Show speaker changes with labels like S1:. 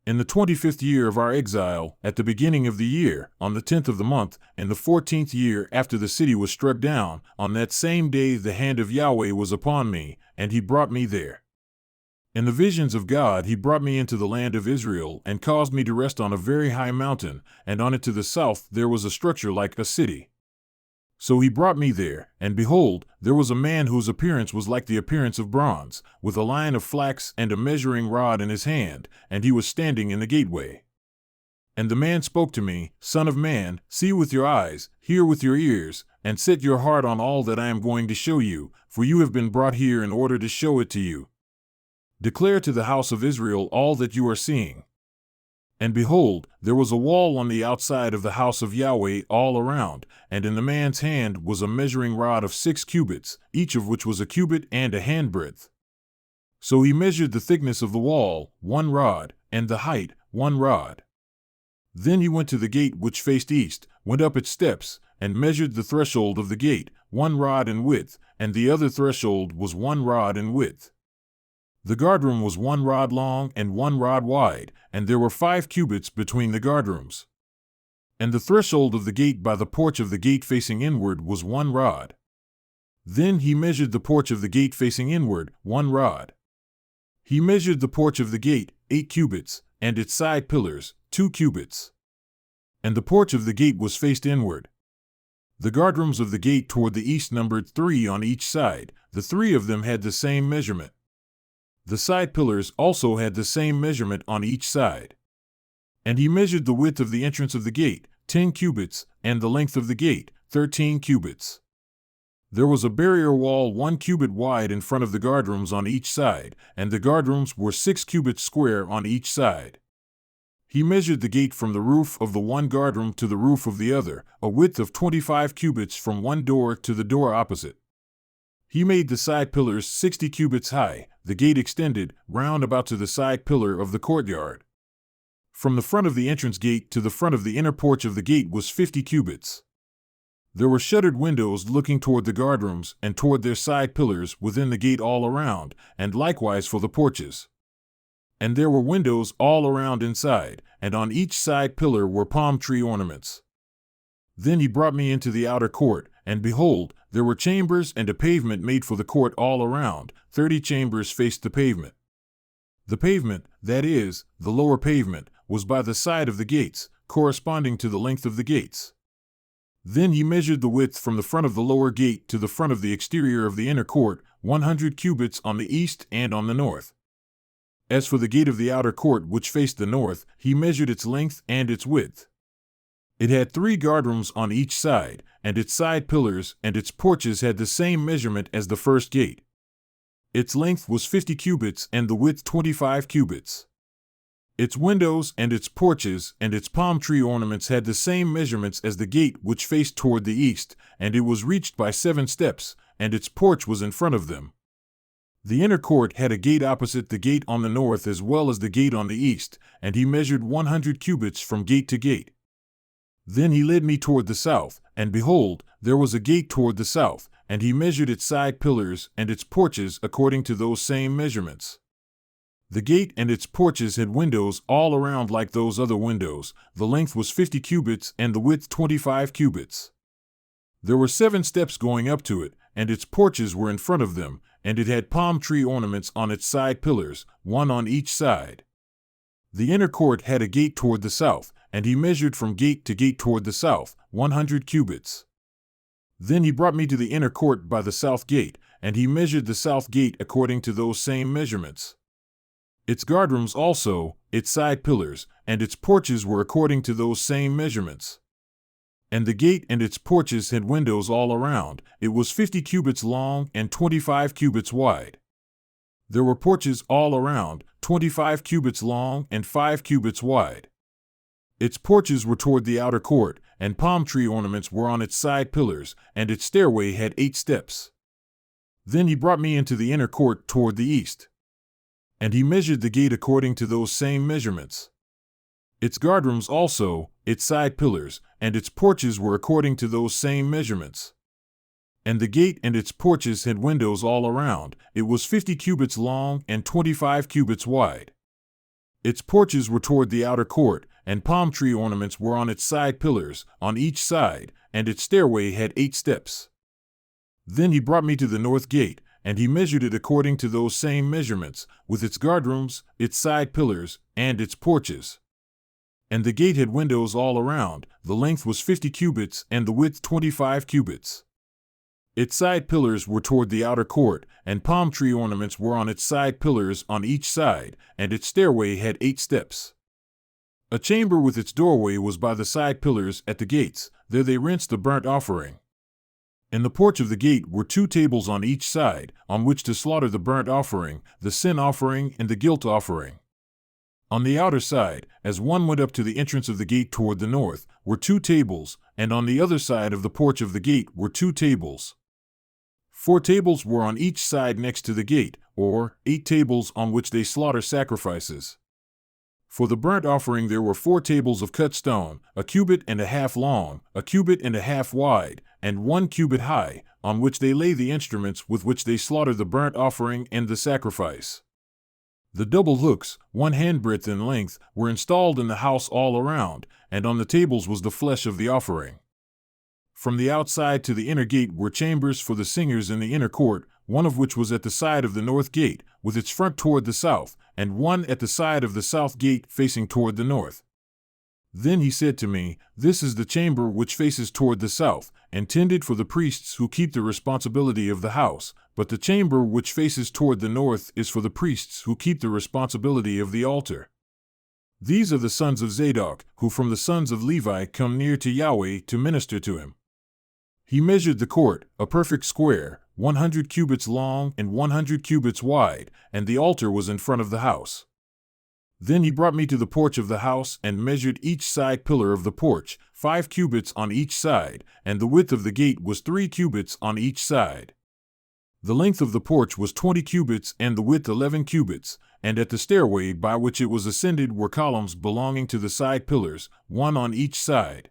S1: In the 25th year of our exile, at the beginning of the year, on the 10th of the month, in the 14th year after the city was struck down, on that same day the hand of Yahweh was upon me, and he brought me there. In the visions of God he brought me into the land of Israel, and caused me to rest on a very high mountain, and on it to the south there was a structure like a city. So he brought me there, and behold, there was a man whose appearance was like the appearance of bronze, with a line of flax and a measuring rod in his hand, and he was standing in the gateway. And the man spoke to me, Son of man, see with your eyes, hear with your ears, and set your heart on all that I am going to show you, for you have been brought here in order to show it to you. Declare to the house of Israel all that you are seeing. And behold, there was a wall on the outside of the house of Yahweh all around, and in the man's hand was a measuring rod of 6 cubits, each of which was a cubit and a handbreadth. So he measured the thickness of the wall, 1 rod, and the height, 1 rod. Then he went to the gate which faced east, went up its steps, and measured the threshold of the gate, 1 rod in width, and the other threshold was 1 rod in width. The guardroom was 1 rod long and 1 rod wide, and there were 5 cubits between the guardrooms. And the threshold of the gate by the porch of the gate facing inward was 1 rod. Then he measured the porch of the gate facing inward, 1 rod. He measured the porch of the gate, 8 cubits, and its side pillars, 2 cubits. And the porch of the gate was faced inward. The guardrooms of the gate toward the east numbered 3 on each side, the 3 of them had the same measurement. The side pillars also had the same measurement on each side. And he measured the width of the entrance of the gate, 10 cubits, and the length of the gate, 13 cubits. There was a barrier wall 1 cubit wide in front of the guardrooms on each side, and the guardrooms were 6 cubits square on each side. He measured the gate from the roof of the one guardroom to the roof of the other, a width of 25 cubits from one door to the door opposite. He made the side pillars 60 cubits high. The gate extended round about to the side pillar of the courtyard. From the front of the entrance gate to the front of the inner porch of the gate was 50 cubits. There were shuttered windows looking toward the guardrooms and toward their side pillars within the gate all around, and likewise for the porches. And there were windows all around inside, and on each side pillar were palm tree ornaments. Then he brought me into the outer court, and behold, there were chambers and a pavement made for the court all around. 30 chambers faced the pavement. The pavement, that is, the lower pavement, was by the side of the gates, corresponding to the length of the gates. Then he measured the width from the front of the lower gate to the front of the exterior of the inner court, 100 cubits on the east and on the north. As for the gate of the outer court which faced the north, he measured its length and its width. It had 3 guardrooms on each side, and its side pillars and its porches had the same measurement as the first gate. Its length was 50 cubits and the width 25 cubits. Its windows and its porches and its palm tree ornaments had the same measurements as the gate which faced toward the east, and it was reached by 7 steps, and its porch was in front of them. The inner court had a gate opposite the gate on the north as well as the gate on the east, and he measured 100 cubits from gate to gate. Then he led me toward the south, and behold, there was a gate toward the south, and he measured its side pillars and its porches according to those same measurements. The gate and its porches had windows all around like those other windows. The length was 50 cubits and the width 25 cubits. There were 7 steps going up to it, and its porches were in front of them, and it had palm tree ornaments on its side pillars, 1 on each side. The inner court had a gate toward the south, and he measured from gate to gate toward the south, 100 cubits. Then he brought me to the inner court by the south gate, and he measured the south gate according to those same measurements. Its guardrooms also, its side pillars, and its porches were according to those same measurements. And the gate and its porches had windows all around. It was 50 cubits long and 25 cubits wide. There were porches all around, 25 cubits long and 5 cubits wide. Its porches were toward the outer court, and palm tree ornaments were on its side pillars, and its stairway had 8 steps. Then he brought me into the inner court toward the east. And he measured the gate according to those same measurements. Its guardrooms also, its side pillars, and its porches were according to those same measurements. And the gate and its porches had windows all around. It was 50 cubits long and 25 cubits wide. Its porches were toward the outer court, and palm tree ornaments were on its side pillars, on each side, and its stairway had 8 steps. Then he brought me to the north gate, and he measured it according to those same measurements, with its guardrooms, its side pillars, and its porches. And the gate had windows all around. The length was 50 cubits, and the width 25 cubits. Its side pillars were toward the outer court, and palm tree ornaments were on its side pillars on each side, and its stairway had 8 steps. A chamber with its doorway was by the side pillars at the gates. There they rinsed the burnt offering. In the porch of the gate were 2 tables on each side, on which to slaughter the burnt offering, the sin offering, and the guilt offering. On the outer side, as one went up to the entrance of the gate toward the north, were 2 tables, and on the other side of the porch of the gate were 2 tables. 4 tables were on each side next to the gate, or 8 tables on which they slaughter sacrifices. For the burnt offering there were 4 tables of cut stone, 1.5 cubits long, 1.5 cubits wide, and 1 cubit high, on which they lay the instruments with which they slaughter the burnt offering and the sacrifice. The double hooks, 1 handbreadth in length, were installed in the house all around, and on the tables was the flesh of the offering. From the outside to the inner gate were chambers for the singers in the inner court, one of which was at the side of the north gate, with its front toward the south, and one at the side of the south gate facing toward the north. Then he said to me, "This is the chamber which faces toward the south, intended for the priests who keep the responsibility of the house, but the chamber which faces toward the north is for the priests who keep the responsibility of the altar. These are the sons of Zadok, who from the sons of Levi come near to Yahweh to minister to him." He measured the court, a perfect square, 100 cubits long and 100 cubits wide, and the altar was in front of the house. Then he brought me to the porch of the house and measured each side pillar of the porch, 5 cubits on each side, and the width of the gate was 3 cubits on each side. The length of the porch was 20 cubits and the width 11 cubits, and at the stairway by which it was ascended were columns belonging to the side pillars, 1 on each side.